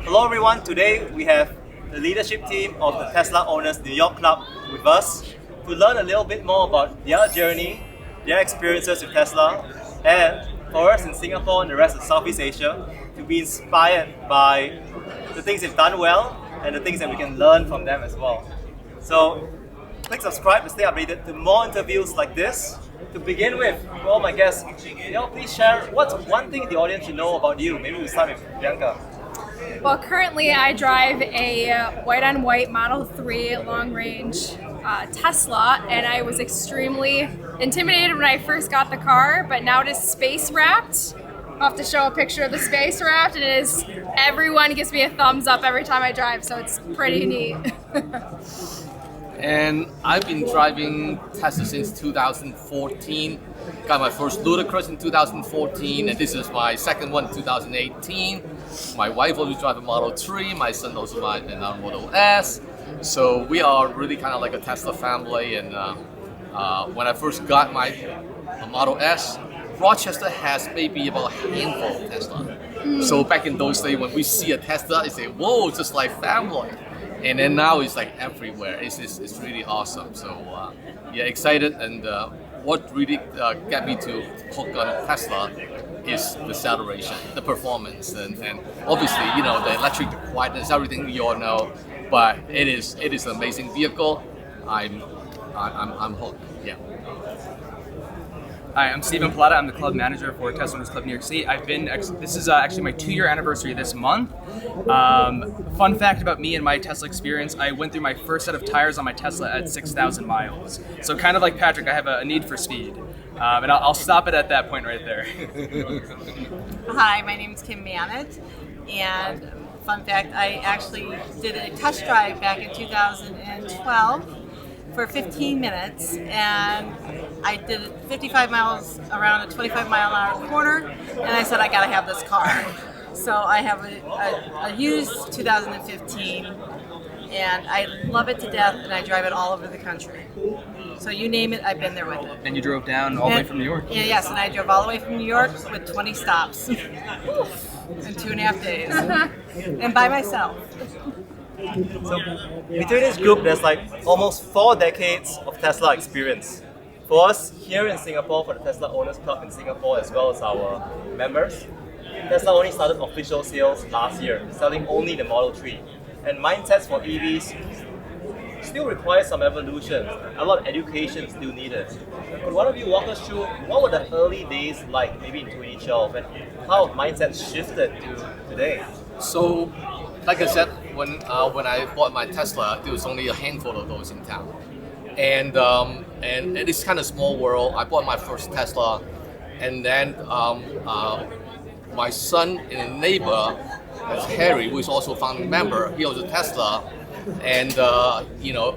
Hello everyone, today we have the leadership team of the Tesla Owners New York Club with us to learn a little bit more about their journey, their experiences with Tesla, and for us in Singapore and the rest of Southeast Asia to be inspired by the things they've done well and the things that we can learn from them as well. So click subscribe to stay updated to more interviews like this. To begin with, for all my guests, please share what's one thing the audience should know about you. Maybe we'll start with Bianca. Well, currently I drive a white-on-white Model 3 long-range Tesla, and I was extremely intimidated when I first got the car, but now it is space-wrapped. I'll have to show a picture of the space-wrapped, and everyone gives me a thumbs up every time I drive, so it's pretty neat. And I've been driving Tesla since 2014. Got my first Ludicrous in 2014, and this is my second one in 2018. My wife also drives a Model 3, my son also drives a Model S. So we are really kind of like a Tesla family. And when I first got my Model S, Rochester has maybe about a handful of Tesla. So back in those days, when we see a Tesla, it's like, whoa, it's just like family. And then now it's like everywhere. It's really awesome. So yeah, excited. And what really got me to hook on Tesla is the acceleration, the performance, and obviously the electric, the quietness, everything we all know. But it is an amazing vehicle. I'm hooked. Yeah. Hi, I'm Stephen Plata. I'm the club manager for Tesla Owners Club New York City. This is actually my 2-year anniversary this month. Fun fact about me and my Tesla experience, I went through my first set of tires on my Tesla at 6,000 miles. So kind of like Patrick, I have a need for speed. And I'll stop it at that point right there. Hi, my name is Kim Manet, and fun fact, I actually did a test drive back in 2012 for 15 minutes, and I did 55 miles around a 25-mile-an-hour corner, and I said, I gotta have this car. So I have a used 2015, and I love it to death, and I drive it all over the country. So you name it, I've been there with it. And you drove down all the way from New York? Yeah, yes, and I drove all the way from New York with 20 stops in 2.5 days, and by myself. So between this group, there's like almost 4 decades of Tesla experience. For us here in Singapore, for the Tesla Owners Club in Singapore, as well as our members, Tesla only started official sales last year, selling only the Model 3. And mindsets for EVs still require some evolution. A lot of education is still needed. Could one of you walk us through what were the early days like, maybe in 2012, and how mindsets shifted to today? So, like I said, when I bought my Tesla, there was only a handful of those in town, and it's kind of small world. I bought my first Tesla, and then my son and a neighbor, that's Harry, who is also a founding member, he owns a Tesla, and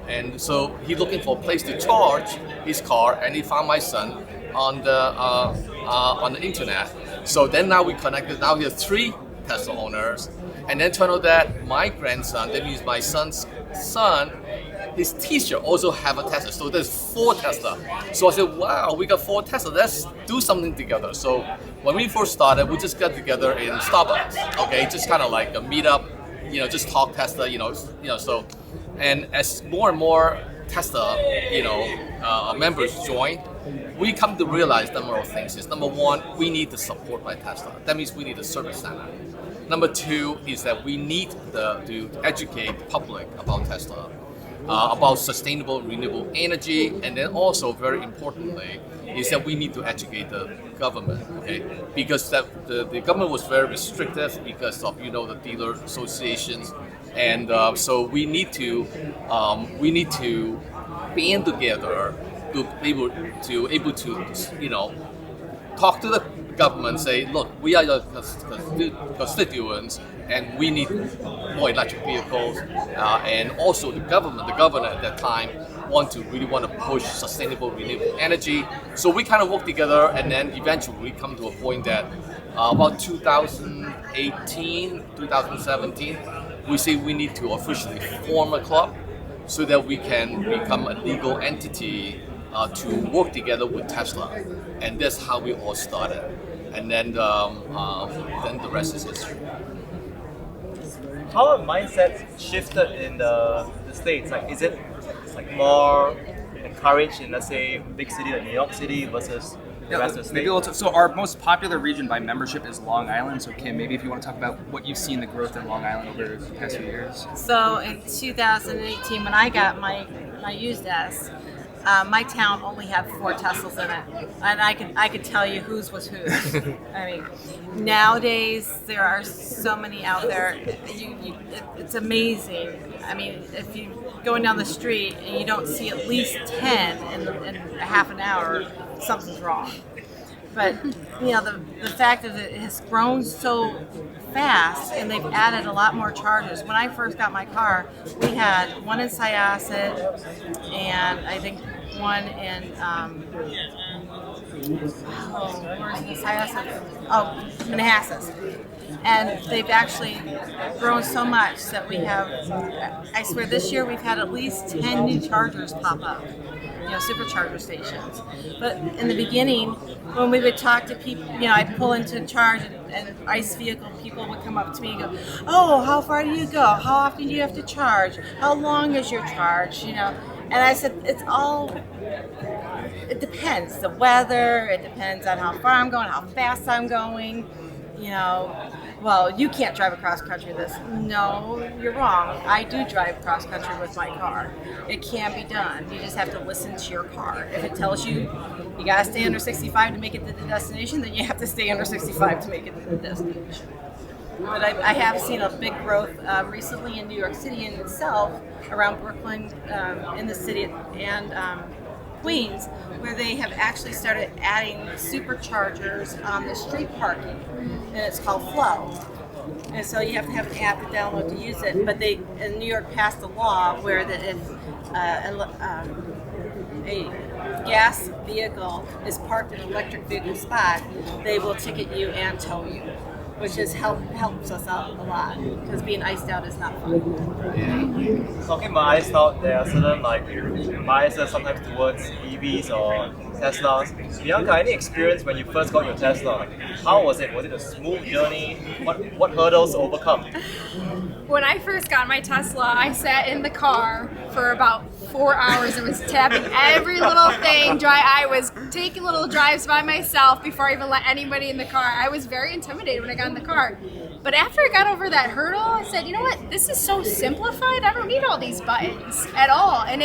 and so he's looking for a place to charge his car, and he found my son on the internet. So then now we connected. Now he has 3 Tesla owners. And then turned out that my grandson, that means my son's son, his teacher also have a Tesla. So there's 4 Tesla. So I said, wow, we got 4 Tesla. Let's do something together. So when we first started, we just got together in Starbucks. Okay, just kind of like a meetup, just talk Tesla, So, and as more and more Tesla, members join, we come to realize a number of things. Is number 1, we need to support by Tesla. That means we need a service center. Number 2 is that we need to educate the public about Tesla, about sustainable renewable energy, and then also very importantly is that we need to educate the government, okay? Because the government was very restrictive because of the dealer associations, and so we need to band together to be able to talk to the government, say, look, we are your constituents, and we need more electric vehicles. And also the governor at that time really want to push sustainable renewable energy. So we kind of work together, and then eventually we come to a point that about 2018, 2017, we say we need to officially form a club so that we can become a legal entity to work together with Tesla, and that's how we all started. And then the rest is history. how have mindsets shifted in the States? Like, is it like more encouraged in, let's say, big city like New York City versus the rest of the maybe state? so our most popular region by membership is Long Island. So Kim, maybe if you want to talk about what you've seen the growth in Long Island over the past few years. So in 2018, when I got my used S, my town only had 4 Teslas in it, and I could tell you whose was whose. I mean, nowadays there are so many out there. It's amazing. I mean, if you going down the street and you don't see at least 10 in a half an hour, something's wrong. But the fact that it has grown so fast, and they've added a lot more chargers. When I first got my car, we had one in Syosset, and I think one in Manassas. And they've actually grown so much that we have, I swear this year we've had at least 10 new chargers pop up, Supercharger stations. But in the beginning, when we would talk to people, I'd pull into charge and ICE vehicle people would come up to me and go, oh, how far do you go? How often do you have to charge? How long is your charge? And I said, it depends. The weather, it depends on how far I'm going, how fast I'm going. Well, you can't drive across country this. No, you're wrong. I do drive cross country with my car. It can be done. You just have to listen to your car. If it tells you you gotta stay under 65 to make it to the destination, then you have to stay under 65 to make it to the destination. But I have seen a big growth recently in New York City in itself, around Brooklyn, in the city, and Queens, where they have actually started adding superchargers on the street parking, and it's called Flow. And so you have to have an app to download to use it. But in New York passed a law where that if a gas vehicle is parked in an electric vehicle spot, they will ticket you and tow you, which helps us out a lot, because being iced out is not fun. Talking about iced out, there are certain biases sometimes towards EVs or Teslas. Bianca, any experience when you first got your Tesla? Like, how was it? Was it a smooth journey? What hurdles to overcome? When I first got my Tesla, I sat in the car for about 4 hours and was tapping every little thing. I was taking little drives by myself before I even let anybody in the car. I was very intimidated when I got in the car. But after I got over that hurdle, I said, you know what? This is so simplified. I don't need all these buttons at all. And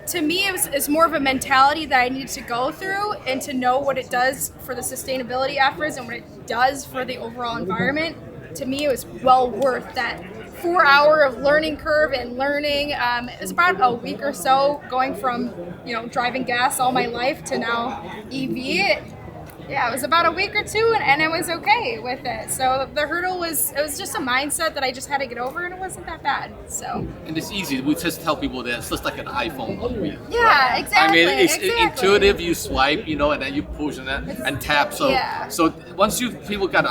to me, it's more of a mentality that I need to go through, and to know what it does for the sustainability efforts and what it does for the overall environment. To me, it was well worth that 4 hour of learning curve and learning. It was about a week or so going from, driving gas all my life to now EV. Yeah, it was about a week or two, and I was okay with it. So the hurdle was just a mindset that I just had to get over, and it wasn't that bad. So. And it's easy. We just tell people that it's just like an iPhone on wheels. Yeah, exactly. I mean, it's intuitive. You swipe, and then you push and tap. So, so once people got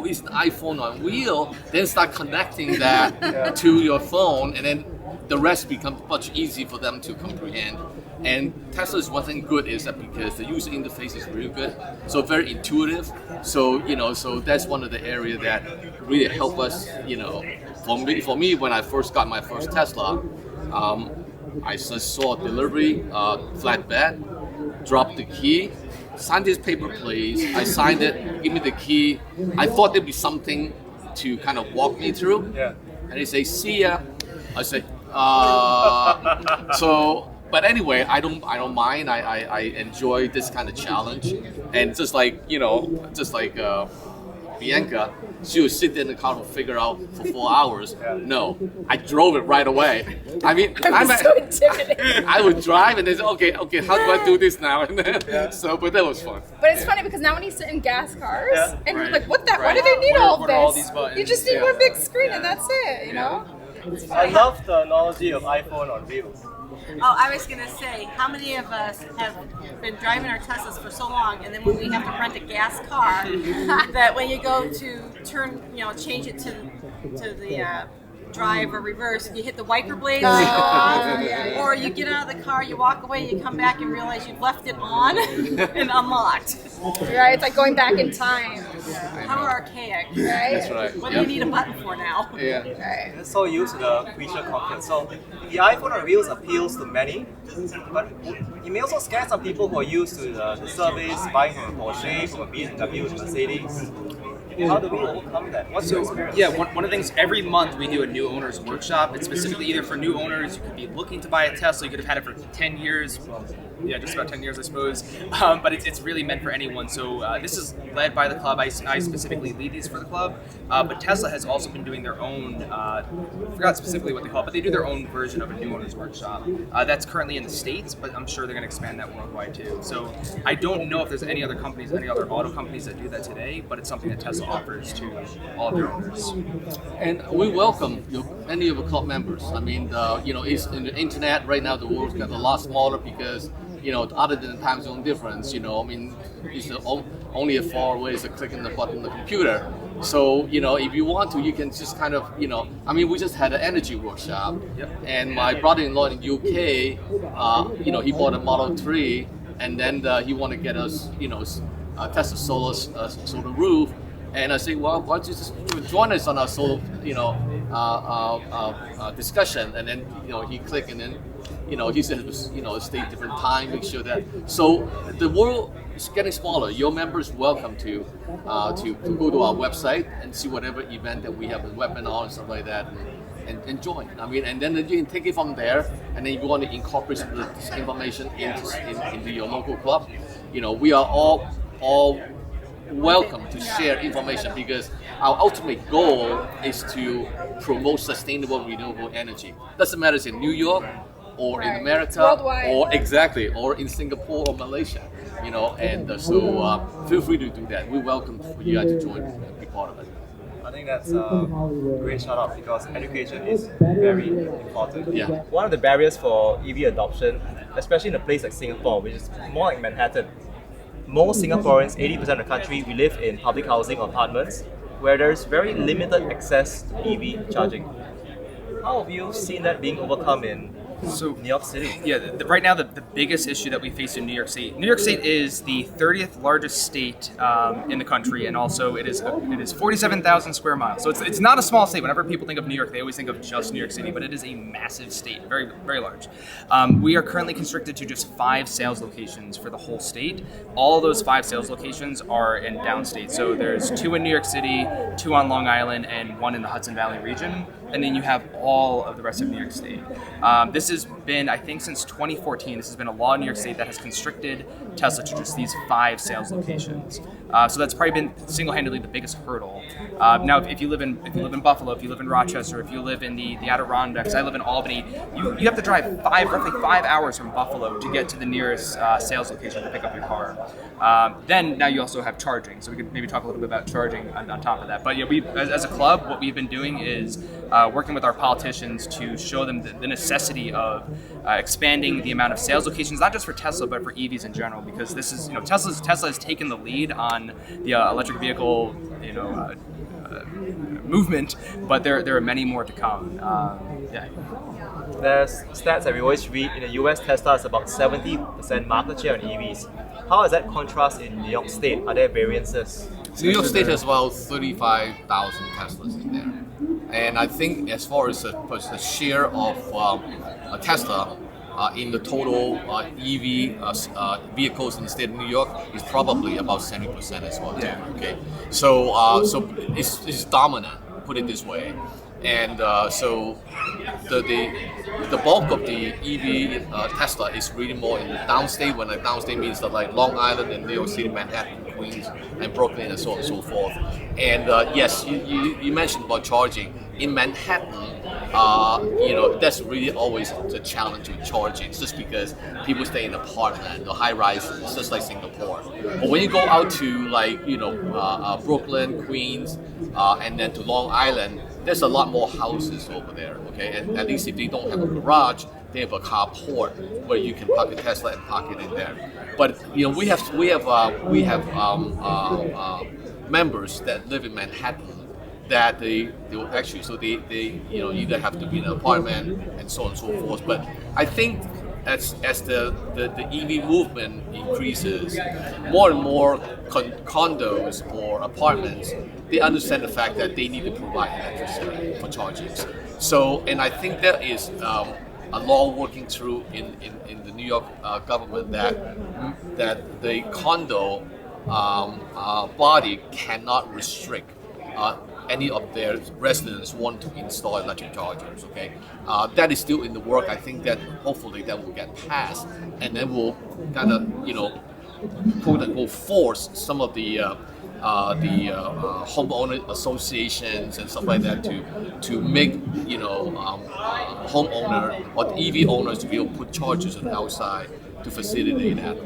it's an iPhone on wheel, then start connecting that to your phone, and then the rest becomes much easier for them to comprehend. And Tesla's one thing good is that because the user interface is really good, so very intuitive. So so that's one of the areas that really help us. For me, when I first got my first Tesla, I just saw a delivery flatbed, dropped the key, sign this paper, please. I signed it, give me the key. I thought there'd be something to kind of walk me through. Yeah. And they say, see ya. I say, but anyway, I don't mind. I enjoy this kind of challenge, and just like Bianca, she would sit in the car to figure out for 4 hours. No, I drove it right away. I mean, I'm so intimidated. I would drive and then say, okay, how do I do this now? And then, but that was fun. But it's funny because now when you sit in gas cars, and you're like, why do they need all of all this? these buttons? You just need one big screen and that's it, I love the analogy of iPhone on wheels. Oh, I was going to say, how many of us have been driving our Teslas for so long, and then when we have to rent a gas car, that when you go to turn, change it to the drive or reverse, you hit the wiper blades off, or you get out of the car, you walk away, you come back and realize you've left it on and unlocked. Right, it's like going back in time. How archaic, right? That's right. What do you need a button for now? Yeah. Right. It's so used to the creature comfort. So the iPhone reviews appeals to many, but it may also scare some people who are used to the service, buying from a Porsche, from a BMW, from a Mercedes. How do we overcome that? What's your experience? Yeah, one of the things, every month we do a new owner's workshop. It's specifically either for new owners, you could be looking to buy a Tesla, you could have had it for 10 years, well, yeah, just about 10 years, I suppose. But it's really meant for anyone. So this is led by the club. I specifically lead these for the club. But Tesla has also been doing their own, I forgot specifically what they call it, but they do their own version of a new owner's workshop. That's currently in the States, but I'm sure they're going to expand that worldwide too. So I don't know if there's any other companies, any other auto companies that do that today, but it's something that Tesla offers to all their owners. And we welcome any of the club members. I mean, it's in the internet right now. The world's got a lot smaller because other than the time zone difference, it's only as far away as a click on the button on the computer. So, if you want to, you can just kind of, we just had an energy workshop, and my brother-in-law in UK, he bought a Model 3, and then he wanted to get us, test the solar roof. And I say, well, why don't you just join us on our solar, discussion? And then, he clicked, and then, he said, stay different time, make sure that. So the world is getting smaller. Your members welcome to go to our website and see whatever event that we have, a webinar and stuff like that, and join. And then you can take it from there. And then if you want to incorporate some of this information into your local club, we are all welcome to share information, because our ultimate goal is to promote sustainable renewable energy. Doesn't matter if it's in New York or in America, worldwide, or in Singapore or Malaysia, so feel free to do that. We welcome for you guys to join and be part of it. I think that's a great shout out, because education is very important. Yeah. One of the barriers for EV adoption, especially in a place like Singapore, which is more like Manhattan, most Singaporeans, 80% of the country, we live in public housing or apartments where there's very limited access to EV charging. How have you seen that being overcome in New York City? Yeah, right now the biggest issue that we face in New York State. New York State is the 30th largest state in the country, and also it is 47,000 square miles. So it's not a small state. Whenever people think of New York, they always think of just New York City, but it is a massive state, very, very large. We are currently constricted to just 5 sales locations for the whole state. All those 5 sales locations are in downstate. So there's 2 in New York City, 2 on Long Island, and 1 in the Hudson Valley region. And then you have all of the rest of New York State. This has been, I think, since 2014, this has been a law in New York State that has constricted Tesla to just these 5 sales locations. So that's probably been single-handedly the biggest hurdle. Now, if you live in Buffalo, if you live in Rochester, if you live in the Adirondacks, I live in Albany, you have to drive roughly 5 hours from Buffalo to get to the nearest sales location to pick up your car. Then now you also have charging, so we could maybe talk a little bit about charging on top of that. But yeah, we as a club, what we've been doing is working with our politicians to show them the necessity of expanding the amount of sales locations, not just for Tesla, but for EVs in general, because this is, Tesla has taken the lead on the electric vehicle, movement, but there are many more to come. There's stats that we always read. In the US, Tesla is about 70% market share on EVs. How does that contrast in New York State? Are there variances? New York State has about 35,000 Teslas in there. And I think as far as the share of a Tesla in the total EV vehicles in the state of New York is probably about 70% as well. Yeah. Okay. So it's dominant, put it this way. And so the bulk of the EV Tesla is really more in the downstate. When like downstate means that like Long Island and New York City, Manhattan, Queens, and Brooklyn, and so on and so forth. And yes, you mentioned about charging in Manhattan. That's really always the challenge with charging. It's just because people stay in apartment or high rises. It's just like Singapore. But when you go out to like Brooklyn, Queens, and then to Long Island, there's a lot more houses over there. Okay, and at least if they don't have a garage, they have a carport where you can park a Tesla and park it in there. But we have members that live in Manhattan that they either have to be in an apartment and so on and so forth. But I think as the EV movement increases, more and more condos or apartments, they understand the fact that they need to provide electricity for charging. So, and I think there is a law working through in the New York government that the condo body cannot restrict any of their residents want to install electric chargers. Okay, that is still in the work. I think that hopefully that will get passed, and then we'll kind of quote unquote force some of the homeowner associations and stuff like that to make homeowner or EV owners to be able to put chargers on the outside to facilitate that.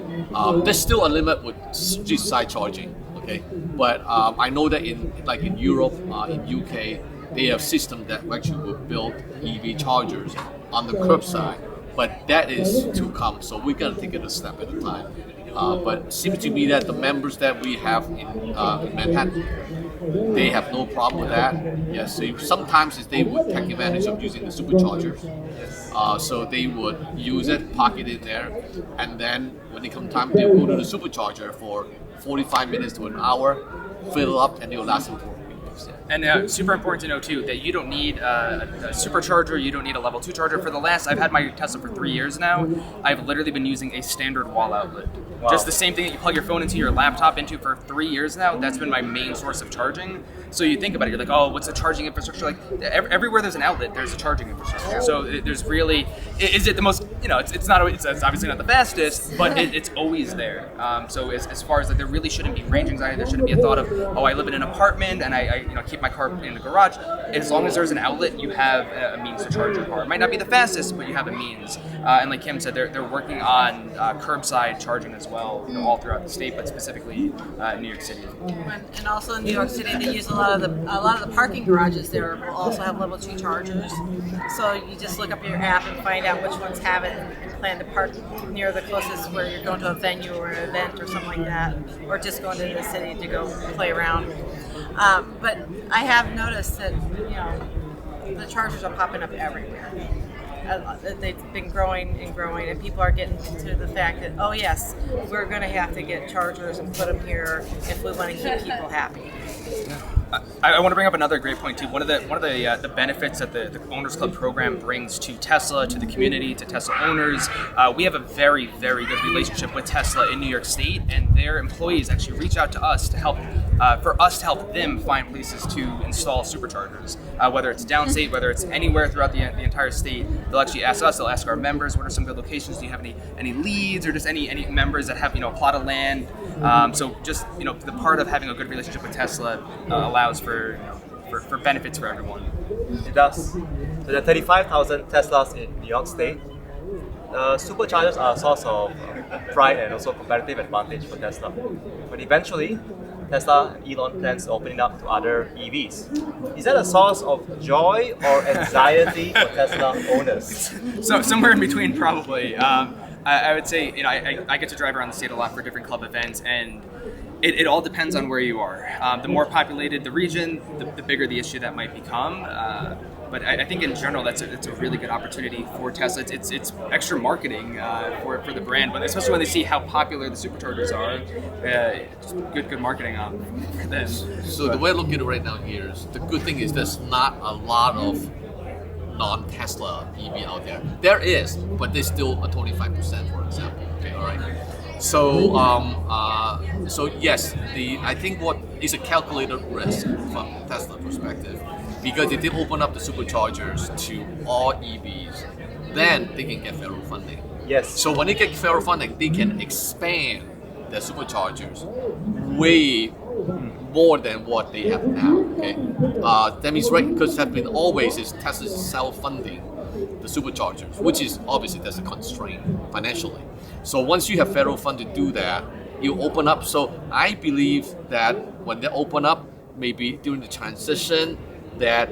There's still a limit with street side charging. Okay, but I know that in Europe, in UK, they have systems that actually will build EV chargers on the curbside. But that is to come, so we're gonna take it a step at a time. But it seems to me that the members that we have in Manhattan, they have no problem with that. Yes, so sometimes they would take advantage of using the superchargers. So they would use it, park it in there, and then when it comes time, they'll go to the supercharger for 45 minutes to an hour, fill up, and they'll last them for a week. And super important to know too that you don't need a supercharger, you don't need a level 2 charger. I've had my Tesla for 3 years now. I've literally been using a standard wall outlet. Wow. Just the same thing that you plug your phone into your laptop into for 3 years now. That's been my main source of charging. So you think about it, you're like, oh, what's the charging infrastructure like? Everywhere there's an outlet, there's a charging infrastructure. So there's really, is it the most, it's obviously not the fastest, but it's always there. So as far as there really shouldn't be range anxiety, there shouldn't be a thought of, oh, I live in an apartment and I keep my car in the garage. As long as there's an outlet, you have a means to charge your car. It might not be the fastest, but you have a means. And like Kim said, they're working on curbside charging as well, all throughout the state, but specifically in New York City. And also in New York City, they use a lot of the parking garages there will also have level 2 chargers. So you just look up your app and find out which ones have it and plan to park near the closest where you're going to a venue or an event or something like that, or just going to the city to go play around. But I have noticed that the chargers are popping up everywhere. They've been growing and growing, and people are getting to the fact that, oh yes, we're going to have to get chargers and put them here if we want to keep people happy. I want to bring up another great point too. One of the benefits that the Owners Club program brings to Tesla, to the community, to Tesla owners. We have a very, very good relationship with Tesla in New York State, and their employees actually reach out to us to help, for us to help them find places to install superchargers. Whether it's downstate, whether it's anywhere throughout the entire state, they'll actually ask us. They'll ask our members, what are some good locations? Do you have any leads, or just any members that have a plot of land? So just the part of having a good relationship with Tesla allows for benefits for everyone. It does. So there are 35,000 Teslas in New York State. Superchargers are a source of pride and also competitive advantage for Tesla. But eventually, Elon plans to open it up to other EVs. Is that a source of joy or anxiety for Tesla owners? So somewhere in between, probably. I would say, I get to drive around the state a lot for different club events, and it all depends on where you are. The more populated the region, the bigger the issue that might become. But I think in general, it's a really good opportunity for Tesla. It's extra marketing for the brand, but especially when they see how popular the superchargers are. It's good marketing for them. So the way I look at it right now here is the good thing is there's not a lot of non-Tesla EV out there. There is, but there's still a 25%, for example. Okay, all right. So, so yes, I think what is a calculated risk from Tesla perspective, because if they open up the superchargers to all EVs, then they can get federal funding. Yes. So when they get federal funding, they can expand their superchargers way more than what they have now. Okay, that means because that been always is Tesla's self-funding the superchargers, which is obviously that's a constraint financially. So once you have federal fund to do that, you open up. So I believe that when they open up, maybe during the transition, that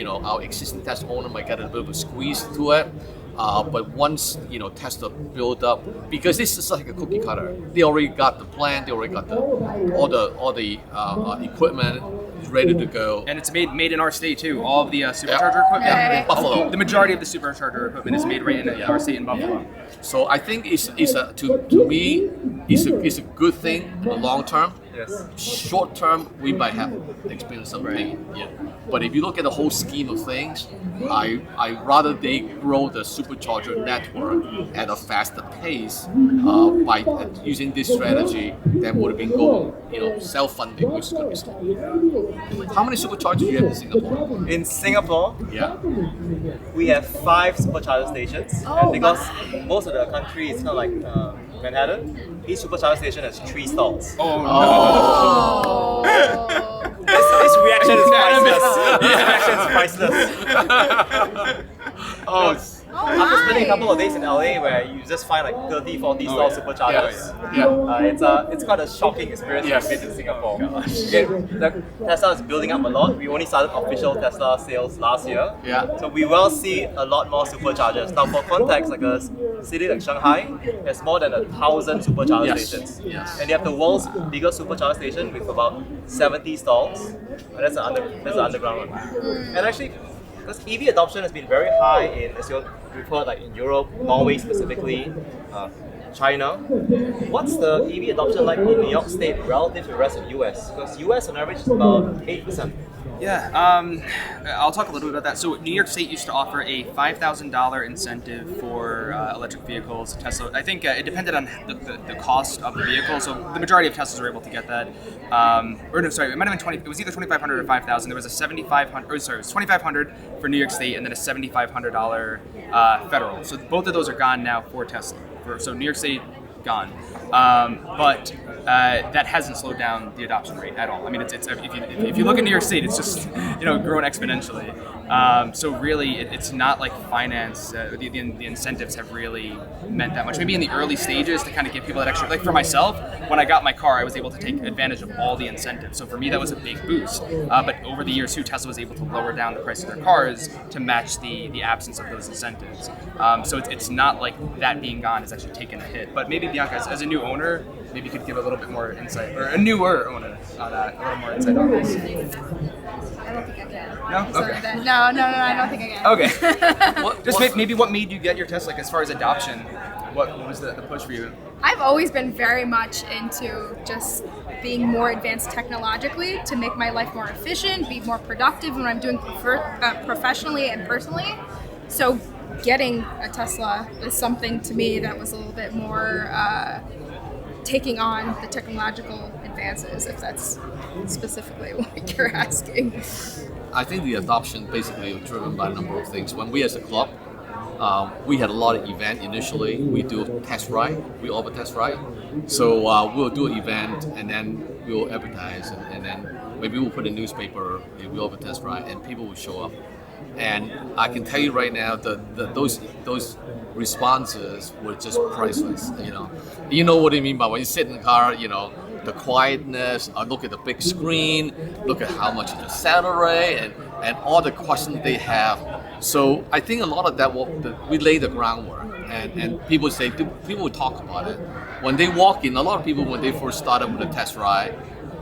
our existing Tesla owner might get a bit of a squeeze to it. But once Tesla build up, because this is like a cookie cutter, they already got the plan, they already got all the equipment ready to go. And it's made in our state too. All of the supercharger equipment, Yeah, Buffalo. the majority of the supercharger equipment is made right in our state in Buffalo. So I think to me it's a good thing in the long term. Yes. Short term, we might have experienced some pain. Yeah. But if you look at the whole scheme of things, I rather they grow the supercharger network at a faster pace by using this strategy than would have been going, self-funding, which is going to be slow. How many superchargers do you have in Singapore? In Singapore, Yeah. we have 5 supercharger stations, and because most of the country is kind of like Manhattan, each supercharger station has 3 stalls. Oh. This reaction is priceless. This reaction is priceless. Oh, After spending a couple of days in LA where you just find like 30, 40 stall superchargers, it's quite a shocking experience to visit Singapore. Okay, the Tesla is building up a lot. We only started official Tesla sales last year. Yeah. So we will see a lot more superchargers. Now for context, like a city like Shanghai has more than 1,000 supercharger stations. Yes. And they have the world's biggest supercharger station with about 70 stalls. And that's the underground one. And actually, because EV adoption has been very high we've heard like in Europe, Norway specifically, China. What's the EV adoption like in New York State relative to the rest of the US? Because US on average is about 8%. Yeah, I'll talk a little bit about that. So New York State used to offer a $5,000 incentive for electric vehicles. Tesla, I think it depended on the cost of the vehicle. So the majority of Teslas were able to get that. It might have been 20. It was either 2,500 or 5,000. There was a 7,500. It was 2,500 for New York State, and then a $7,500 federal. So both of those are gone now for Tesla. So New York State gone, but that hasn't slowed down the adoption rate at all. I mean, it's if you look at New York State, it's just growing exponentially. So really, it's not like finance. The incentives have really meant that much. Maybe in the early stages to kind of give people that extra. Like for myself, when I got my car, I was able to take advantage of all the incentives. So for me, that was a big boost. But over the years, too, Tesla was able to lower down the price of their cars to match the absence of those incentives. So it's not like that being gone has actually taken a hit. But maybe Bianca, as a new owner, maybe you could give a little bit more insight, or a newer owner, a little more insight on this. I don't think I can. No? Okay. No, I don't think I can. Okay. Maybe what made you get your Tesla, like as far as adoption? What was the push for you? I've always been very much into just being more advanced technologically to make my life more efficient, be more productive when I'm doing professionally and personally. So getting a Tesla is something to me that was a little bit more taking on the technological advances, if that's specifically what you're asking. I think the adoption basically was driven by a number of things. When we as a club, we had a lot of event initially. We do test ride, we offer test ride. So we'll do an event and then we'll advertise and then maybe we'll put a newspaper, we offer test ride and people will show up. And I can tell you right now that those responses were just priceless. You know what I mean by when you sit in the car, the quietness, look at the big screen, look at how much is the salary, and all the questions they have. So I think a lot of that we lay the groundwork, and people will talk about it. When they walk in, a lot of people when they first started with a test ride,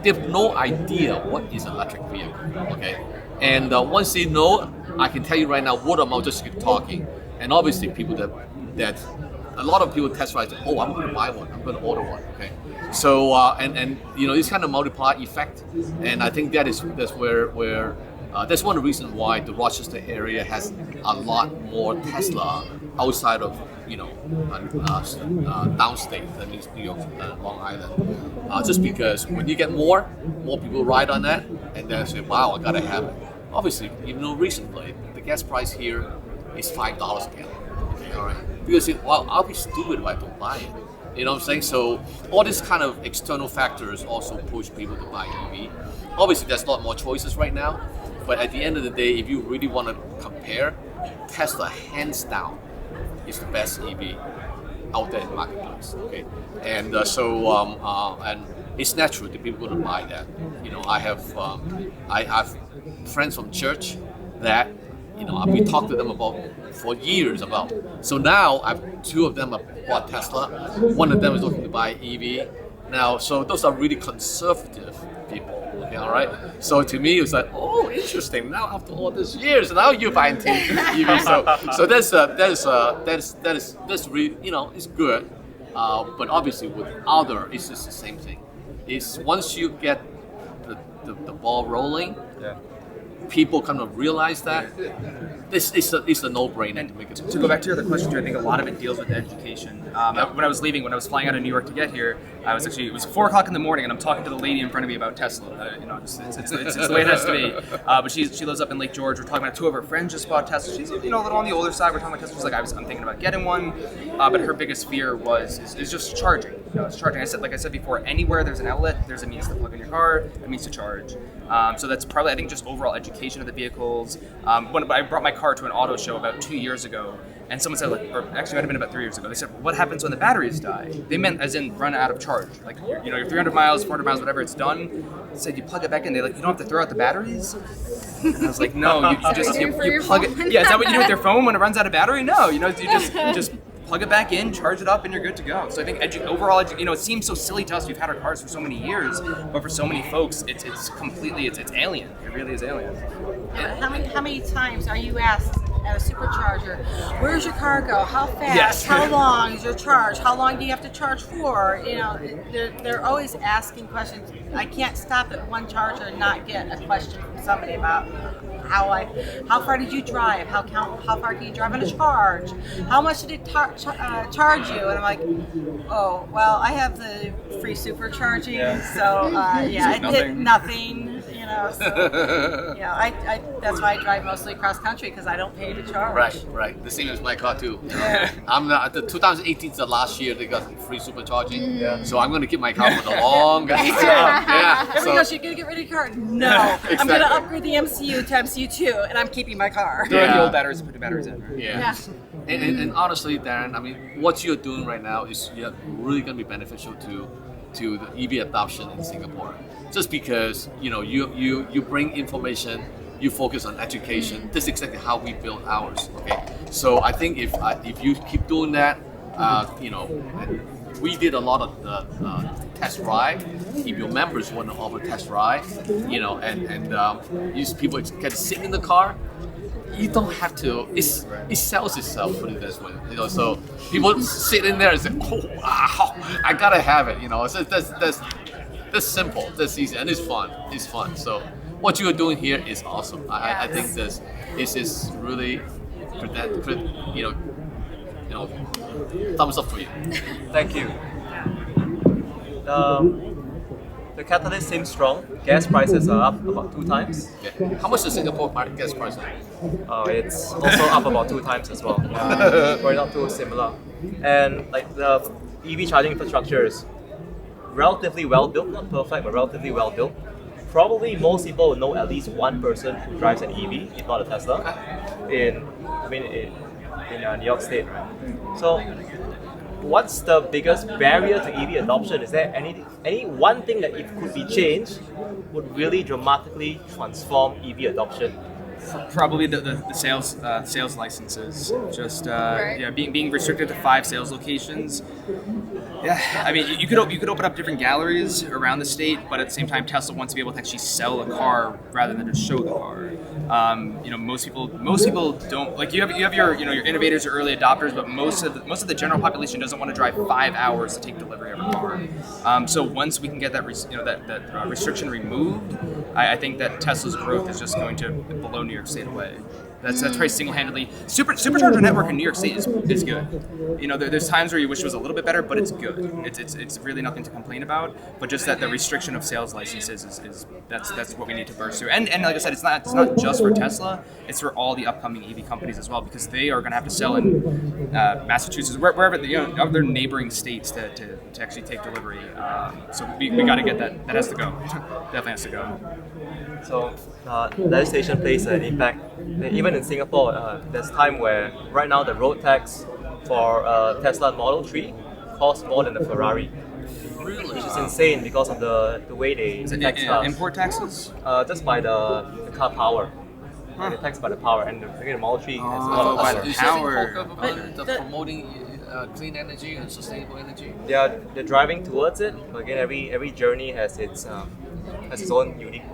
they have no idea what is an electric vehicle. Okay, and once they know, I can tell you right now, word of mouth just keep talking, and obviously people that a lot of people test ride. Oh, I'm going to buy one. I'm going to order one. Okay, so and this kind of multiply effect, and I think that's where that's one of the reasons why the Rochester area has a lot more Tesla outside of downstate. That means New York, Long Island. Just because when you get more people ride on that, and then say, wow, I gotta have it. Obviously, recently the gas price here is $5 a gallon. Okay, all right. Because I'll be stupid if I don't buy it. You know what I'm saying? So all these kind of external factors also push people to buy EV. Obviously, there's a lot more choices right now. But at the end of the day, if you really want to compare, Tesla hands down is the best EV out there in the marketplace. Okay, and and it's natural that people are going to buy that. I have friends from church that we talked to them about for years about. So now I've 2 of them have bought Tesla. One of them is looking to buy EV now. So those are really conservative people. You know, right? So to me, it's like, oh, interesting. Now after all these years, now you're buying EV. So that's really, you know, it's good. But obviously with other, it's just the same thing. It's once you get the ball rolling, people kind of realize that this is a no-brainer to make it. To go back to your other question too, I think a lot of it deals with education. When I was flying out of New York to get here, it was 4 o'clock in the morning, and I'm talking to the lady in front of me about Tesla. You know, it's the way it has to be. But she lives up in Lake George. We're talking about 2 of her friends just bought Tesla. She's, you know, a little on the older side. We're talking about Tesla. She's like, I'm thinking about getting one, but her biggest fear is just charging. You know, it's charging. Like I said before, anywhere there's an outlet, there's a means to plug in your car, a means to charge. So that's probably, I think, just overall education of the vehicles. When I brought my car to an auto show about 2 years ago, and someone said, like, or actually it might have been about 3 years ago, they said, what happens when the batteries die? They meant as in run out of charge. Like, you're 300 miles, 400 miles, whatever, it's done. They said you plug it back in. They're like, you don't have to throw out the batteries? And I was like, no, you just you plug it. Yeah, is that what you do with your phone when it runs out of battery? No, you just plug it back in, charge it up, and you're good to go. So I think overall, it seems so silly to us. We've had our cars for so many years, but for so many folks, it's completely it's alien. It really is alien. How many times are you asked at a supercharger, where's your car go? How fast? Yes. How long is your charge? How long do you have to charge for? You know, they're always asking questions. I can't stop at one charger and not get a question from somebody about how far did you drive? How far can you drive on a charge? How much did it charge you? And I'm like, oh, well, I have the free supercharging, so it did nothing. You know, so I that's why I drive mostly cross country because I don't pay to charge. Right. The same as my car too. I'm not, the 2018 is the last year they got free supercharging. So I'm going to keep my car for the longest. Everybody goes, you're going to get rid of your car? No, exactly. I'm going to upgrade the MCU to MCU2, and I'm keeping my car. Throw the old batteries and put the batteries in. Right? Yeah. And honestly, Daren, I mean, what you're doing right now is really going to be beneficial to the EV adoption in Singapore. Just because you bring information, you focus on education. This is exactly how we build ours. Okay, so I think if you keep doing that, we did a lot of the test ride. If your members want to offer test ride, and these people can sit in the car. You don't have to. It sells itself, put it this way. So people sit in there and say, "Oh wow, I gotta have it." So that's simple, that's easy, and it's fun. It's fun. So what you are doing here is awesome. I think this is really, thumbs up for you. Thank you. The catalyst seems strong. Gas prices are up about 2 times. Yeah. How much is Singapore gas price? It's also up about 2 times as well. We're not too similar. And like the EV charging infrastructure is relatively well built, not perfect, but relatively well built. Probably most people will know at least one person who drives an EV, if not a Tesla, in New York State, right? So, what's the biggest barrier to EV adoption? Is there any one thing that if could be changed would really dramatically transform EV adoption? Probably the sales licenses. Just being restricted to 5 sales locations. Yeah, I mean, you could open up different galleries around the state, but at the same time, Tesla wants to be able to actually sell a car rather than just show the car. Most people don't like. You have your innovators or early adopters, but most of the general population doesn't want to drive 5 hours to take delivery of a car. So once we can get that restriction removed, I think that Tesla's growth is just going to blow New York State away. That's probably single-handedly. Supercharger network in New York State is good. There's times where you wish it was a little bit better, but it's good. It's really nothing to complain about. But just that the restriction of sales licenses is that's what we need to burst through. And like I said, it's not just for Tesla. It's for all the upcoming EV companies as well, because they are going to have to sell in Massachusetts, wherever other neighboring states to actually take delivery. So we got to get that. That has to go. Definitely has to go. So legislation plays an impact. Even in Singapore, there's time where right now the road tax for Tesla Model 3 costs more than the Ferrari. Really? Which is insane because of the way they tax cars. Import taxes? Just by the car power. They tax by the power, and the Model 3 has a lot of power. Is the promoting clean energy and sustainable energy? They're driving towards it. Again, every journey has its has its own unique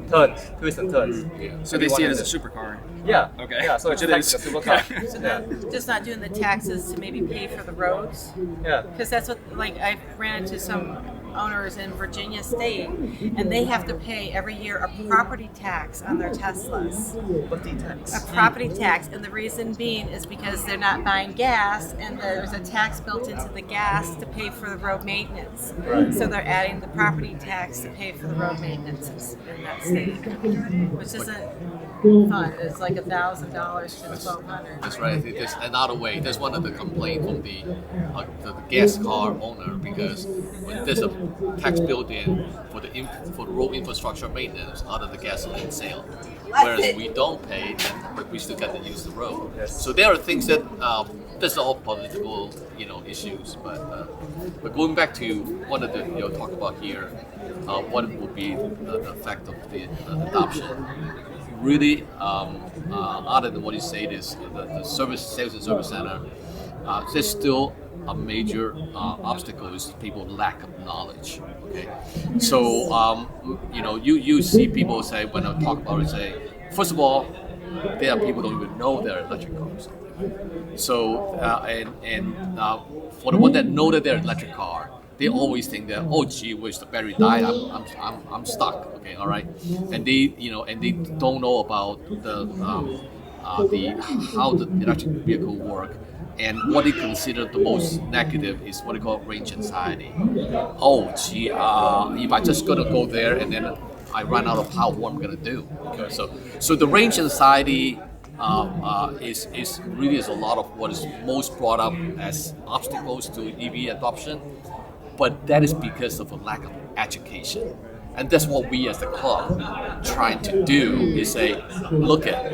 turns, twists and turns. So they see it as a supercar. Yeah. Okay. Yeah. So it's Which it like is. a supercar. So they're just not doing the taxes to maybe pay for the roads. Yeah. Because that's what, like, I ran into some owners in Virginia State, and they have to pay every year a property tax on their Teslas. What's the tax? A property tax, and the reason being is because they're not buying gas, and there's a tax built into the gas to pay for the road maintenance. Right. So they're adding the property tax to pay for the road maintenance in that state, which isn't fun. It's like $1,000 to $1,200. That's right. There's another way. There's one of the complaint from the gas car owner because when there's a tax built in for the road infrastructure maintenance out of the gasoline sale, whereas we don't pay, but we still get to use the road. Yes. So there are things that there's all political issues, but going back to one of the talk about here, what would be the effect of the adoption? Really, other than what you said is the sales and service center, there's still a major obstacle is people's lack of knowledge. Okay, so you see people say when I talk about it, say first of all, there are people who don't even know they're electric cars. So for the one that know that they're electric car, they always think that, oh gee whiz, the battery died, I'm stuck. Okay, all right, and they don't know about the how the electric vehicle work. And what they consider the most negative is what they call range anxiety. Oh gee, if I just gonna go there and then I run out of power, what I'm gonna do? Okay, so the range anxiety is really a lot of what is most brought up as obstacles to EV adoption. But that is because of a lack of education. And that's what we as the club trying to do is say, look at,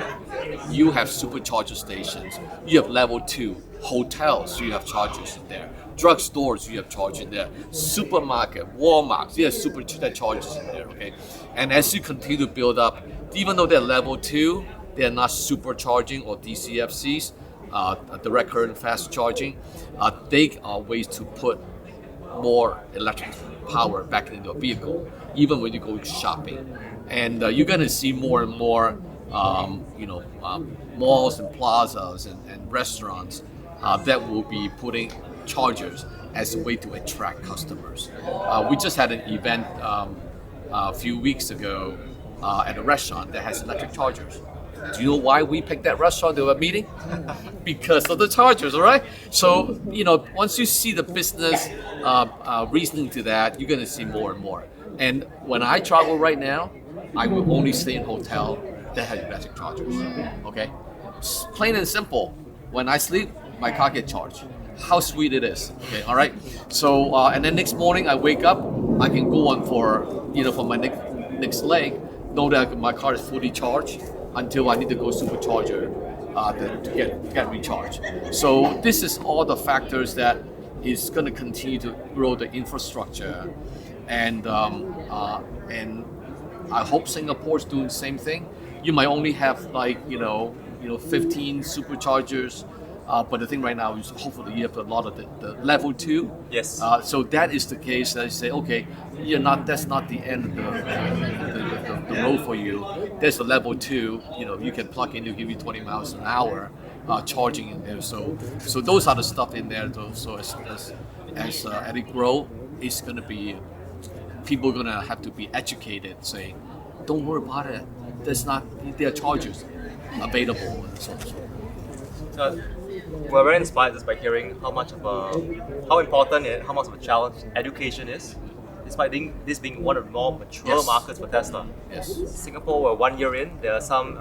you have supercharger stations, you have level 2, hotels, you have chargers in there, drugstores, you have chargers in there, supermarket, Walmart, you have superchargers in there, okay? And as you continue to build up, even though they're level 2, they're not supercharging or DCFCs, direct current fast charging, they are ways to put more electric power back into a vehicle, even when you go shopping. And you're going to see more and more, malls and plazas and restaurants that will be putting chargers as a way to attract customers. We just had an event a few weeks ago at a restaurant that has electric chargers. Do you know why we picked that restaurant to a meeting? Because of the chargers, all right? So, once you see the business reasoning to that, you're going to see more and more. And when I travel right now, I will only stay in hotel that has electric chargers, okay? Plain and simple. When I sleep, my car gets charged. How sweet it is, okay, all right? So, and then next morning I wake up, I can go on for my next leg, know that my car is fully charged, until I need to go supercharger to get recharged. So this is all the factors that is going to continue to grow the infrastructure, and I hope Singapore is doing the same thing. You might only have 15 superchargers. But the thing right now is hopefully you have a lot of the level 2. Yes. So that is the case that you say, okay, that's not the end of the road for you. There's a level 2, you can plug in, to give you 20 miles an hour charging in there. So those are the stuff in there. So as it grow, it's going to be, people are going to have to be educated, saying, don't worry about it. There are chargers available and so on. So we're very inspired just by hearing how important and how much of a challenge education is, despite this being one of the more mature markets for Tesla. Yes. Singapore, we're 1 year in, there are some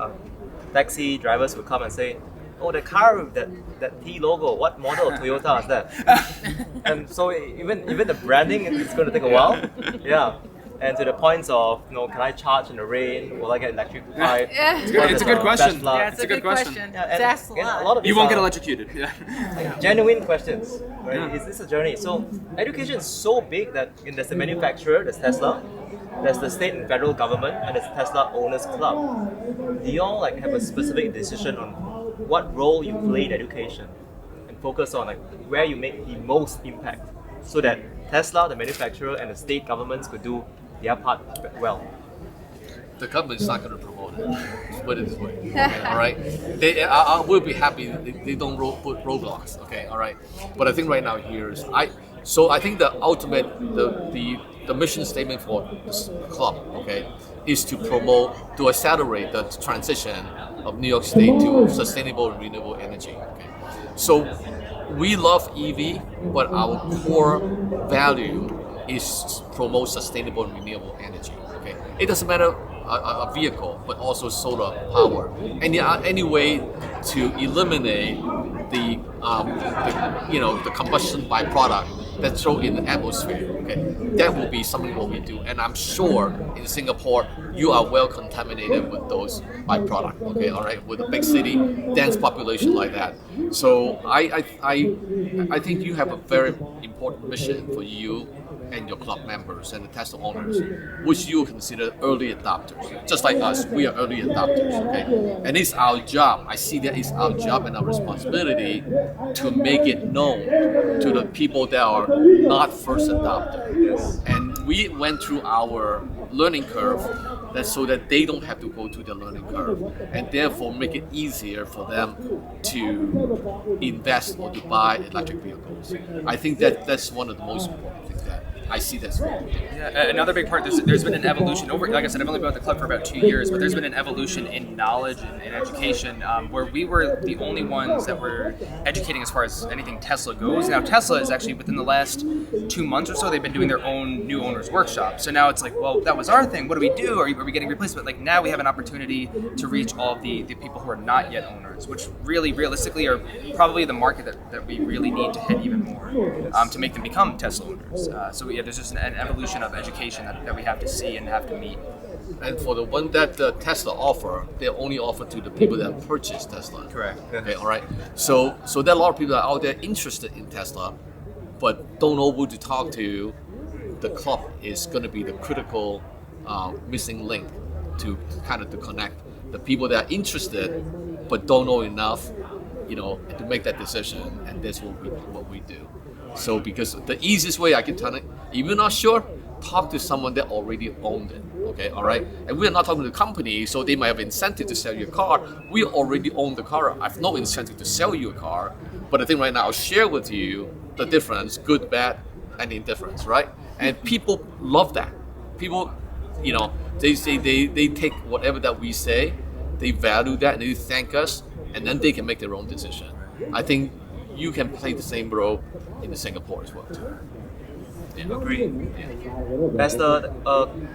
taxi drivers who come and say, oh, the car with that T logo, what model of Toyota is that? And so even the branding is going to take a while. Yeah. And to the points of, can I charge in the rain? Will I get electrified? Yeah. It's a good question. Tesla? Yeah, it's a good question. Yeah, and That's a again, lot. a lot of You these won't get are electrocuted. Yeah. genuine questions, right? Is this a journey? So education is so big that there's the manufacturer, there's Tesla, there's the state and federal government, and there's Tesla Owners Club. Do you all have a specific decision on what role you play in education and focus on where you make the most impact, so that Tesla, the manufacturer, and the state governments could do their part well? the company's not going to promote it. Let's put it this way. Okay, all right. I will be happy they don't put roadblocks. Okay, all right. But I think right now here is I think the ultimate the mission statement for this club, okay, is to accelerate the transition of New York State to sustainable and renewable energy. Okay, so we love EV, but our core value is promote sustainable and renewable energy. Okay, it doesn't matter a vehicle, but also solar power. Any way to eliminate the combustion byproduct that's thrown in the atmosphere. Okay, that will be something what we do, and I'm sure in Singapore you are well contaminated with those byproducts. Okay, all right, with a big city, dense population like that. So I think you have a very important mission for you and your club members and the Tesla owners, which you consider early adopters. Just like us, we are early adopters, okay? And it's our job. I see that it's our job and our responsibility to make it known to the people that are not first adopters. And we went through our learning curve so that they don't have to go through the learning curve, and therefore make it easier for them to invest or to buy electric vehicles. I think that's one of the most important things that I see that's yeah, another big part. There's been an evolution over. Like I said, I've only been with the club for about 2 years, but there's been an evolution in knowledge and education, where we were the only ones that were educating as far as anything Tesla goes. Now Tesla is actually within the last 2 months or so, they've been doing their own new owners workshop. So now it's like, well, that was our thing. What do we do? Are we getting replaced? But like now we have an opportunity to reach all of the people who are not yet owners, which really realistically are probably the market that we really need to hit even more to make them become Tesla owners. So yeah, there's just an evolution of education that we have to see and have to meet. And for the one that Tesla offer, they only offer to the people that purchase Tesla. Correct. Okay, all right. So there are a lot of people that are out there interested in Tesla, but don't know who to talk to. The club is going to be the critical missing link to connect the people that are interested but don't know enough, to make that decision. And that's what we do. So because the easiest way I can tell it, if you're not sure, talk to someone that already owned it. Okay, all right? And we're not talking to the company, so they might have incentive to sell you a car. We already own the car. I have no incentive to sell you a car. But I think right now I'll share with you the difference, good, bad, and indifference, right? And people love that. People, they say they take whatever that we say, they value that, and they thank us, and then they can make their own decision. I think you can play the same role in Singapore as well too. Yeah. Agree. Yeah. As the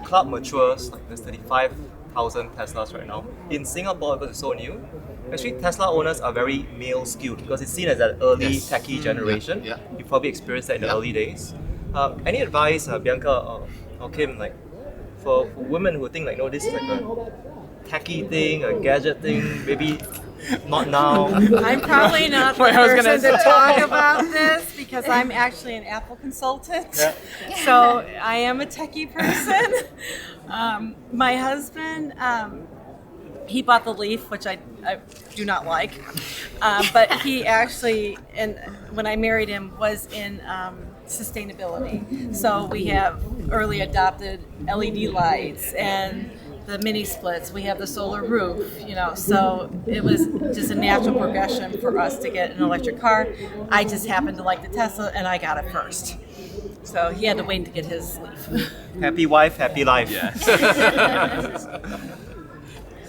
club matures, like there's 35,000 Teslas right now. In Singapore, because it's so new, actually Tesla owners are very male skewed because it's seen as an early techie generation. Yeah. You probably experienced that in the early days. Any advice, Bianca or Kim, like for women who think like, no, this is like a techie thing, a gadget thing, maybe not now. I'm probably not the person to talk about this because I'm actually an Apple consultant. Yeah. So I am a techie person. My husband, he bought the Leaf, which I do not like. But he actually, and when I married him, was in sustainability. So we have early adopted LED lights and the mini splits, we have the solar roof, so it was just a natural progression for us to get an electric car. I just happened to like the Tesla and I got it first. So he had to wait to get his Leaf. Happy wife, happy life.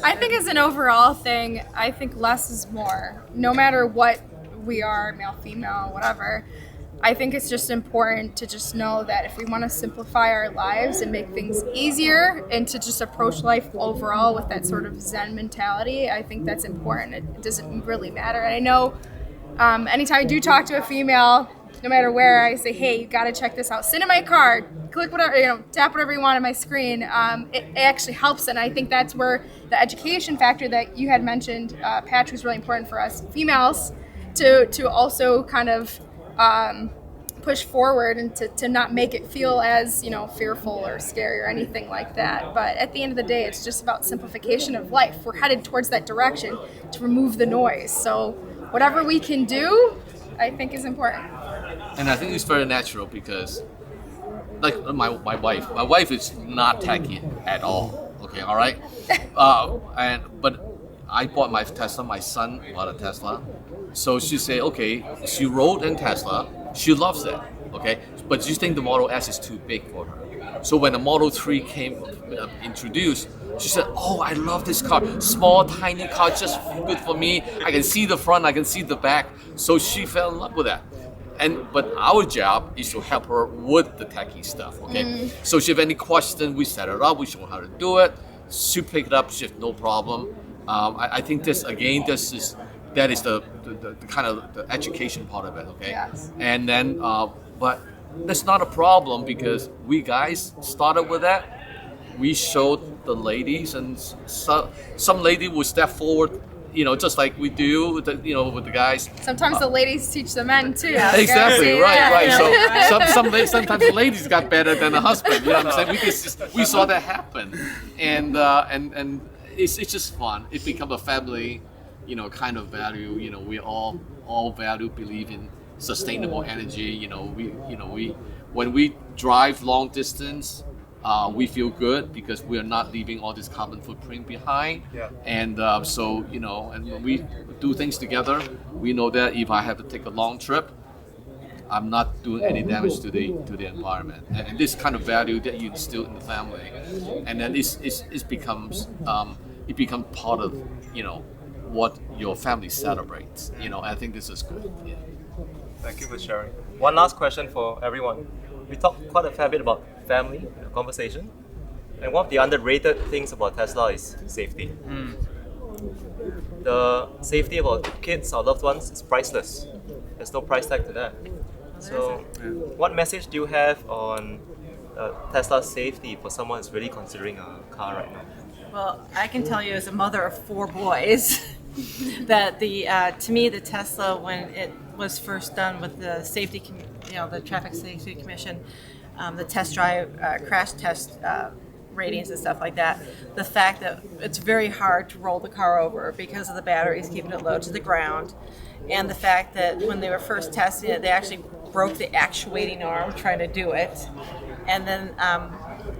I think as an overall thing, I think less is more. No matter what we are, male, female, whatever, I think it's just important to just know that if we want to simplify our lives and make things easier and to just approach life overall with that sort of Zen mentality, I think that's important. It doesn't really matter. And I know anytime I do talk to a female, no matter where, I say, hey, you got to check this out. Sit in my car, click whatever, tap whatever you want on my screen. It actually helps. And I think that's where the education factor that you had mentioned, Patrick, was really important for us females to also kind of push forward and to not make it feel as fearful or scary or anything like that. But at the end of the day, it's just about simplification of life. We're headed towards that direction to remove the noise. So whatever we can do, I think is important. And I think it's very natural because, like my wife is not techie at all. Okay, Okay, all right. But I bought my Tesla. My son bought a Tesla. So she said, okay, she rode in Tesla. She loves it. Okay, but you think the Model S is too big for her. So when the Model 3 came introduced, she said, oh, I love this car. Small, tiny car, just good for me. I can see the front, I can see the back. So she fell in love with that. But our job is to help her with the techie stuff, okay? So if she have any question, we set her up, we show her how to do it. She pick it up, she has no problem. I think that is the kind of the education part of it, okay? Yes. And then, but that's not a problem because we guys started with that. We showed the ladies, and some lady would step forward, just like we do with the guys. Sometimes the ladies teach the men too. Exactly, right. Yeah. So sometimes the ladies got better than the husband. You know what I'm saying? We saw that happen, and it's just fun. It become a family, kind of value. We all believe in sustainable energy. When we drive long distance, we feel good because we are not leaving all this carbon footprint behind. Yeah. And and when we do things together, we know that if I have to take a long trip, I'm not doing any damage to the environment. And this kind of value that you instill in the family, and then it becomes part of what your family celebrates. I think this is good. Yeah. Thank you for sharing. One last question for everyone. We talked quite a fair bit about family in the conversation, and one of the underrated things about Tesla is safety. The safety of our kids, our loved ones, is priceless. There's no price tag to that. So, what message do you have on Tesla safety for someone who's really considering a car right now? Well, I can tell you as a mother of 4 boys that to me the Tesla, when it was first done with the safety, the Traffic Safety Commission, the test drive, crash test ratings and stuff like that, the fact that it's very hard to roll the car over because of the batteries keeping it low to the ground, and the fact that when they were first testing it, they actually broke the actuating arm trying to do it. And then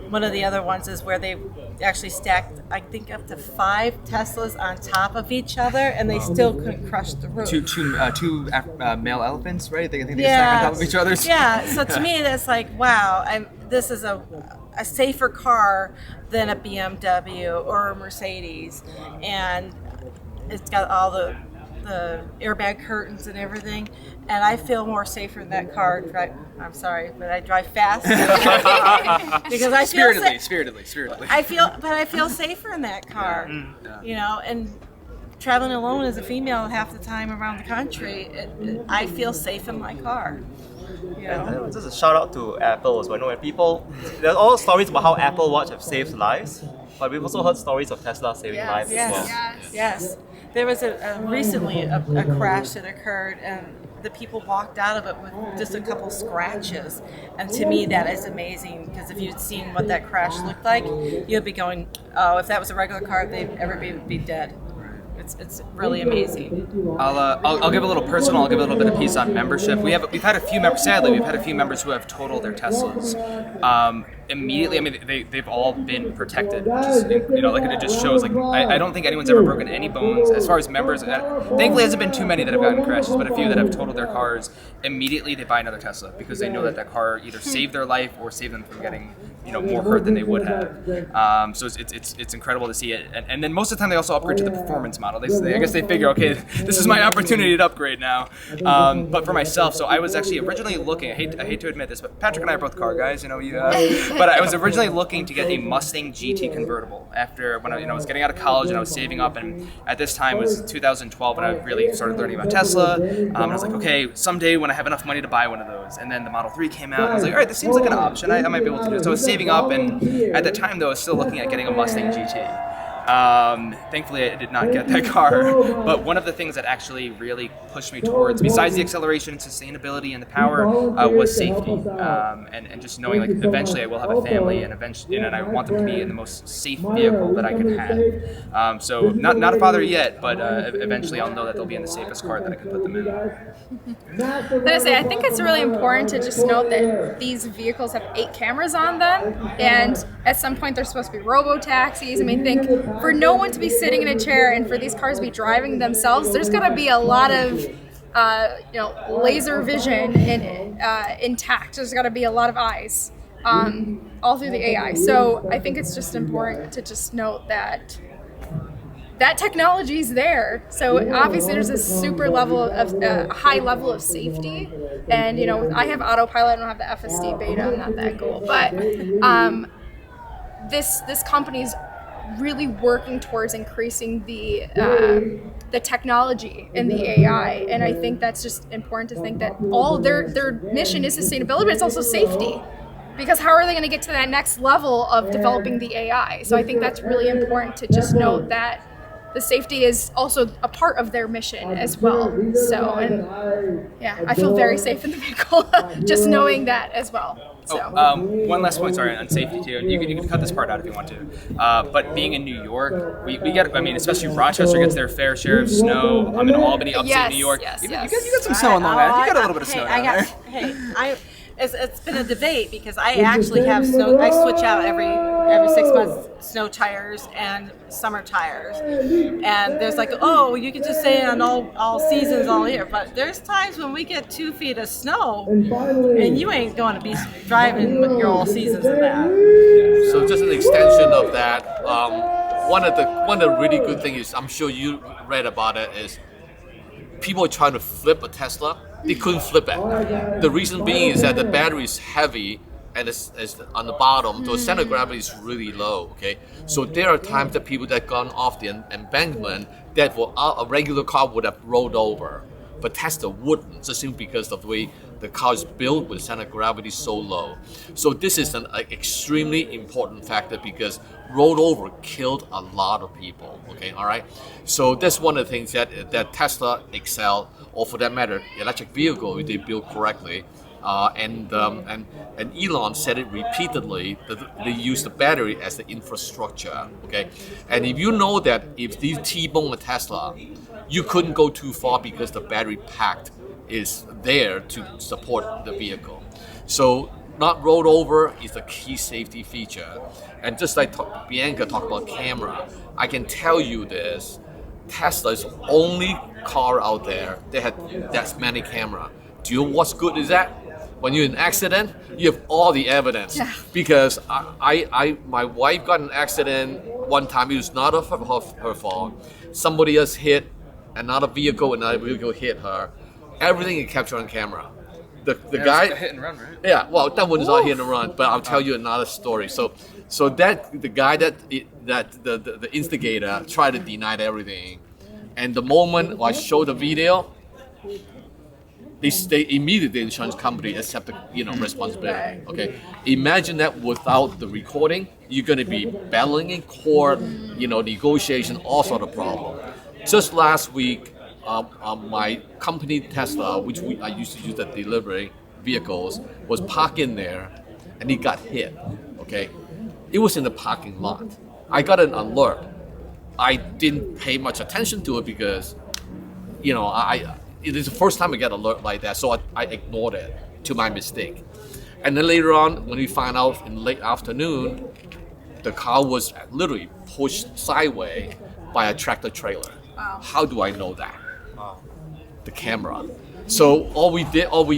one of the other ones is where they actually stacked, I think, up to 5 Teslas on top of each other, and they still couldn't crush the roof. Two male elephants, right? They stack on top of each other. Yeah. So to me, that's like, wow. This is a safer car than a BMW or a Mercedes, and it's got all the airbag curtains and everything, and I feel more safer in that car. I'm sorry, but I drive fast because I feel spiritedly. I feel safer in that car. And traveling alone as a female half the time around the country, I feel safe in my car. And just a shout out to Apple as well. There's all stories about how Apple Watch have saved lives, but we've also heard stories of Tesla saving lives as well. Yes. There was recently a crash that occurred, and the people walked out of it with just a couple scratches. And to me, that is amazing, because if you'd seen what that crash looked like, you'd be going, oh, if that was a regular car, everybody would be dead. It's really amazing. I'll give a little personal. I'll give a little bit of piece on membership. We've had a few members. Sadly, we've had a few members who have totaled their Teslas. Immediately, I mean, they've all been protected, which is, it just shows, I don't think anyone's ever broken any bones as far as members. Thankfully, there hasn't been too many that have gotten crashes, but a few that have totaled their cars. Immediately, they buy another Tesla because they know that car either saved their life or saved them from getting more hurt than they would have. So it's incredible to see it, and then most of the time they also upgrade to the performance model. I guess they figure, okay, this is my opportunity to upgrade now. But for myself, so I was actually originally looking. I hate to admit this, but Patrick and I are both car guys, but I was originally looking to get a Mustang GT convertible after when I was getting out of college and I was saving up, and at this time it was 2012 when I really started learning about Tesla. And I was like, okay, someday when I have enough money to buy one of those. And then the Model 3 came out, and I was like, all right, this seems like an option. I might be able to do it. So I was saving up, and at the time though, I was still looking at getting a Mustang GT. Thankfully, I did not get that car. But one of the things that actually really pushed me towards, besides the acceleration and sustainability and the power, was safety. And just knowing like eventually I will have a family, and eventually, and I want them to be in the most safe vehicle that I could have. So not a father yet, but eventually I'll know that they'll be in the safest car that I can put them in. I think it's really important to just note that these vehicles have 8 cameras on them, and at some point they're supposed to be robo-taxis. I mean, think for no one to be sitting in a chair and for these cars to be driving themselves, there's got to be a lot of laser vision intact. There's got to be a lot of eyes all through the AI. So I think it's just important to just note that technology is there. So obviously there's a super level of high level of safety, and I have autopilot. I don't have the FSD beta. I'm not that cool, but this company is really working towards increasing the technology and the AI, and I think that's just important to think that all their mission is sustainability, but it's also safety. Because how are they going to get to that next level of developing the AI? So I think that's really important to just note that the safety is also a part of their mission as well. So, and yeah, I feel very safe in the vehicle, just knowing that as well. So. One last point, sorry, on safety too. You can cut this part out if you want to. But being in New York, we get, I mean, especially Rochester gets their fair share of snow. I'm in Albany, upstate New York. You got some snow on Long Island. You got a little bit of snow down there. It's been a debate because I actually have snow. I switch out every 6 months snow tires and summer tires, and there's like, oh, you can just say on all seasons all year, but there's times when we get 2 feet of snow, and you ain't going to be driving with your all seasons in that. So just an extension of that, one of the really good things is, I'm sure you read about it, is people are trying to flip a Tesla. They couldn't flip it. The reason being is that the battery is heavy and it's on the bottom, so the center of gravity is really low. Okay, so there are times that people that gone off the embankment that a regular car would have rolled over, but Tesla wouldn't, just simply because of the way the car is built with center of gravity so low. So this is an extremely important factor because rollover killed a lot of people. Okay, all right. So that's one of the things that Tesla excel, or for that matter, electric vehicle, if they build correctly. And Elon said it repeatedly that they use the battery as the infrastructure. Okay, and if you know that if these T-bone a Tesla, you couldn't go too far because the battery packed is there to support the vehicle. So not rolled over is a key safety feature. And just like Bianca talked about camera, I can tell you this: Tesla is the only car out there that had that many camera. Do you know what's good is that? When you're in an accident, you have all the evidence. Yeah. Because my wife got in an accident one time. It was not her fault. Somebody else hit another vehicle hit her. Everything is captured on camera. The guy, like a hit and run, right? Yeah, well, that one is not hit and run, but I'll tell you another story. So that the guy the instigator tried to deny everything, and the moment I showed the video, they immediately, the insurance company accept the responsibility. Okay, imagine that without the recording, you're going to be battling in court, negotiation, all sort of problem. Just last week, my company Tesla, which I used to use the delivery vehicles, was parked in there, and it got hit. Okay, it was in the parking lot. I got an alert. I didn't pay much attention to it because, it is the first time I get an alert like that, so I ignored it, to my mistake. And then later on, when we find out in late afternoon, the car was literally pushed sideways by a tractor trailer. Wow. How do I know that? Wow. The camera. So all we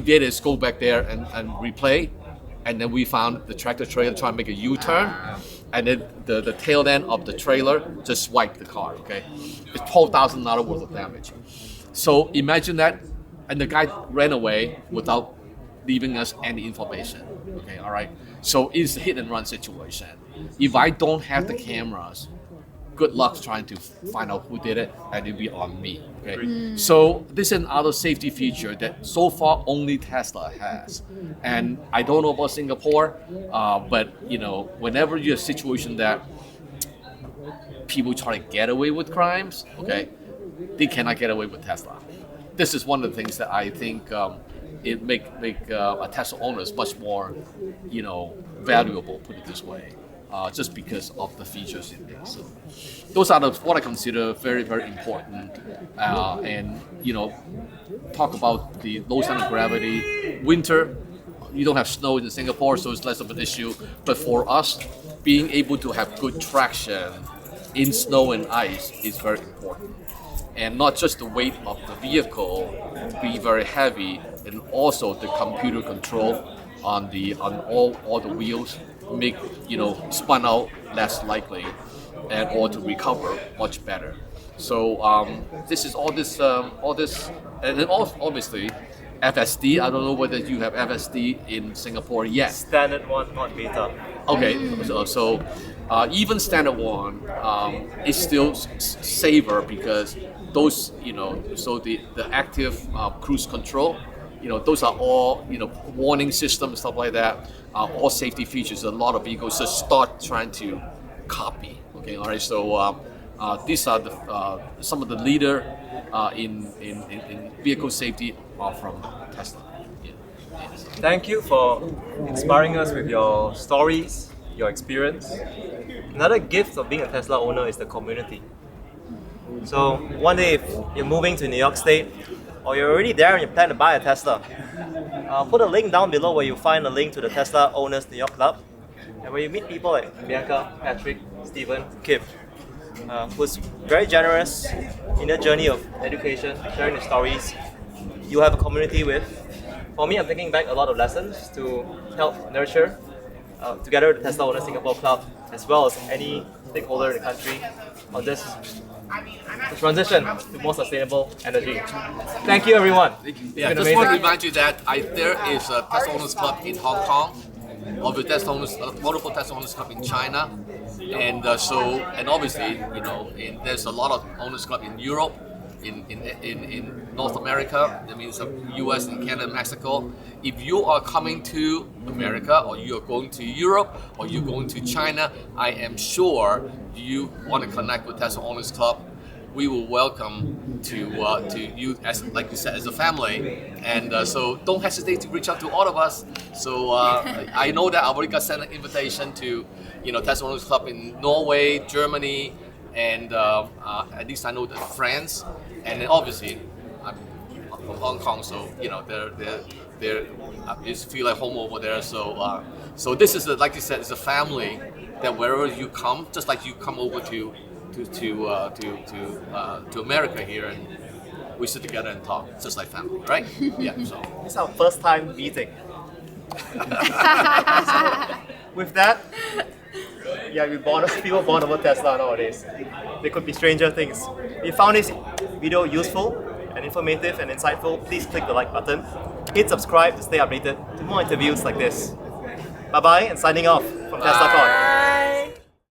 did is go back there and replay, and then we found the tractor trailer trying to make a U-turn, and then the tail end of the trailer just swiped the car. Okay, it's $12,000 worth of damage. So imagine that, and the guy ran away without leaving us any information. Okay, all right. So it's a hit and run situation. If I don't have the cameras, good luck trying to find out who did it, and it'll be on me. Okay. So this is another safety feature that so far only Tesla has, and I don't know about Singapore, but whenever you're in a situation that people try to get away with crimes, okay, they cannot get away with Tesla. This is one of the things that I think it make a Tesla owners much more, valuable. Put it this way, just because of the features in it. So those are what I consider very, very important. And talk about the low center of gravity. Winter, you don't have snow in Singapore, so it's less of an issue. But for us, being able to have good traction in snow and ice is very important. And not just the weight of the vehicle be very heavy, and also the computer control on all the wheels make spun out less likely, and or to recover much better. So this is all this, and then obviously FSD. I don't know whether you have FSD in Singapore yet. Standard one, not beta. Okay, so even standard one is still safer because those, so the active cruise control, those are all, warning systems, stuff like that, all safety features. A lot of vehicles just start trying to copy. Okay, all right. So these are some of the leader in vehicle safety are from Tesla. Yeah. Thank you for inspiring us with your stories, your experience. Another gift of being a Tesla owner is the community. So one day if you're moving to New York State, or you're already there and you plan to buy a Tesla, I'll put a link down below where you'll find a link to the Tesla Owners New York Club, and where you meet people like Bianca, Patrick, Stephen, Kim, who's very generous in their journey of education, sharing the stories. You have a community with. For me, I'm taking back a lot of lessons to help nurture, together with the Tesla Owners Singapore Club, as well as any stakeholder in the country, on this transition to more sustainable energy. Thank you, everyone. Yeah, just want to remind you that there is a Tesla Owners Club in Hong Kong, of the Tesla Owners, multiple Tesla Owners Club in China, and obviously, there's a lot of Owners Club in Europe, in North America. That means U.S. and Canada, Mexico. If you are coming to America, or you are going to Europe, or you're going to China, I am sure you want to connect with Tesla Owners Club. We will welcome to you, as like you said, as a family, and so don't hesitate to reach out to all of us. So I know that I already got sent an invitation to Tesla Owners Club in Norway, Germany, and at least I know that France, and then obviously I'm from Hong Kong, so they're I just feel like home over there. So this is like you said, it's a family that wherever you come, just like you come over to America here, and we sit together and talk, just like family, right? Yeah. So It's our first time meeting. With that, people bond over Tesla nowadays. They could be stranger things. If you found this video useful and informative and insightful, please click the like button. Hit subscribe to stay updated to more interviews like this. Bye bye, and signing off from Tesla Con.